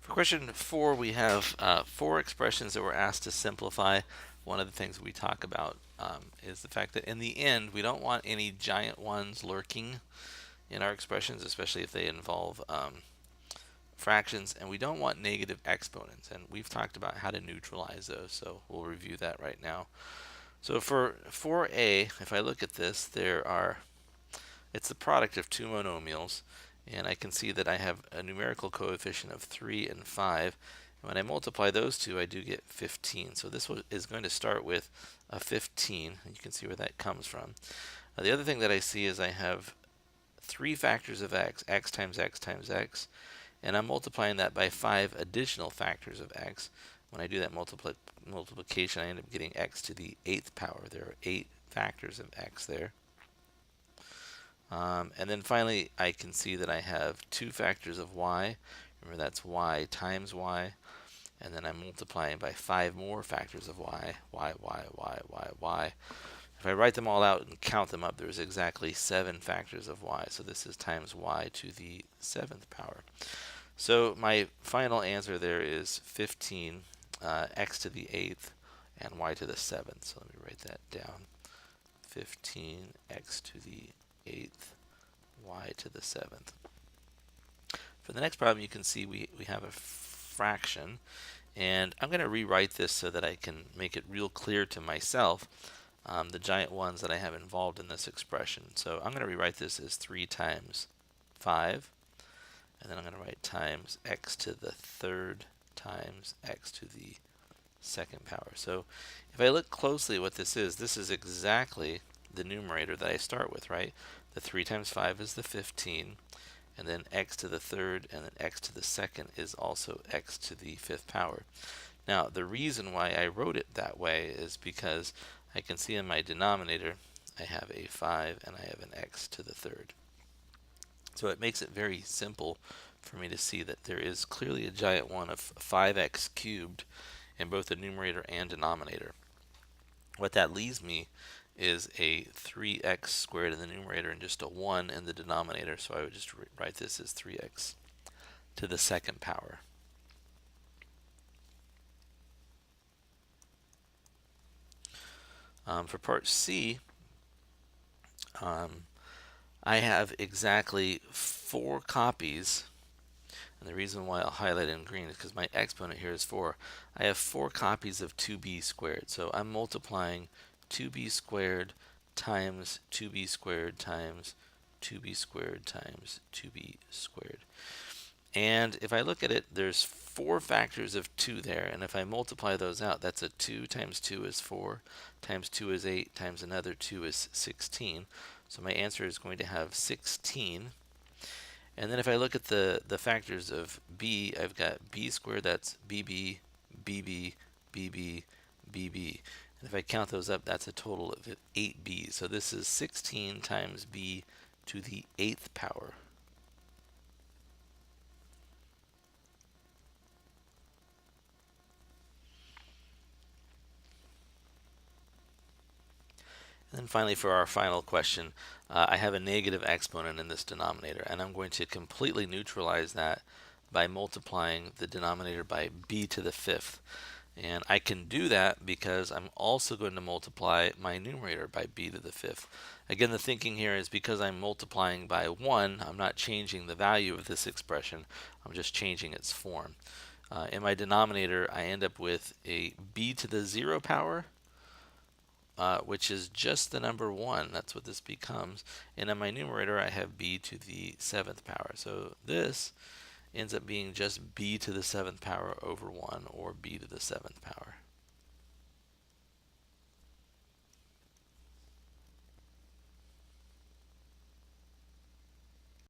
For question 4, we have 4 expressions that we're asked to simplify. One of the things we talk about is the fact that in the end, we don't want any giant ones lurking in our expressions, especially if they involve fractions, and we don't want negative exponents. And we've talked about how to neutralize those, so we'll review that right now. So for 4a, if I look at this, it's the product of two monomials, and I can see that I have a numerical coefficient of 3 and 5. And when I multiply those two, I do get 15. So this is going to start with a 15, and you can see where that comes from. The other thing that I see is I have 3 factors of x times x times x, and I'm multiplying that by 5 additional factors of x. When I do that multiplication, I end up getting x to the 8th power. There are 8 factors of x there. And then finally, I can see that I have 2 factors of y. Remember, that's y times y. And then I'm multiplying by 5 more factors of y, y, y, y, y, y. If I write them all out and count them up, there's exactly 7 factors of y. So this is times y to the 7th power. So my final answer there is 15, x to the 8th, and y to the 7th. So let me write that down. 15, x to the 8th, y to the 7th. For the next problem, you can see we have a fraction, and I'm going to rewrite this so that I can make it real clear to myself the giant ones that I have involved in this expression. So I'm going to rewrite this as 3 times 5, and then I'm going to write times x to the 3rd times x to the 2nd power. So if I look closely at what this is exactly the numerator that I start with, right? The 3 times 5 is the 15, and then x to the 3rd and then x to the 2nd is also x to the 5th power. Now, the reason why I wrote it that way is because I can see in my denominator I have a 5 and I have an x to the 3rd. So it makes it very simple for me to see that there is clearly a giant one of 5x cubed in both the numerator and denominator. What that leaves me is a 3x squared in the numerator and just a 1 in the denominator. So I would just write this as 3x to the 2nd power. For part C, I have exactly 4 copies, and the reason why I'll highlight it in green is because my exponent here is 4. I have 4 copies of 2b squared, so I'm multiplying 2b squared times 2b squared times 2b squared times 2b squared. And if I look at it, there's 4 factors of 2 there, and if I multiply those out, that's a 2 times 2 is 4, times 2 is 8, times another 2 is 16. So my answer is going to have 16. And then if I look at the factors of b, I've got b squared, that's bb, bb, bb, bb. And if I count those up, that's a total of 8b. So this is 16 times b to the 8th power. And then finally, for our final question, I have a negative exponent in this denominator, and I'm going to completely neutralize that by multiplying the denominator by b to the 5th. And I can do that because I'm also going to multiply my numerator by b to the 5th. Again, the thinking here is because I'm multiplying by 1, I'm not changing the value of this expression, I'm just changing its form. In my denominator, I end up with a b to the 0 power, which is just the number 1. That's what this becomes. And in my numerator, I have b to the 7th power. So this ends up being just b to the 7th power over 1, or b to the 7th power.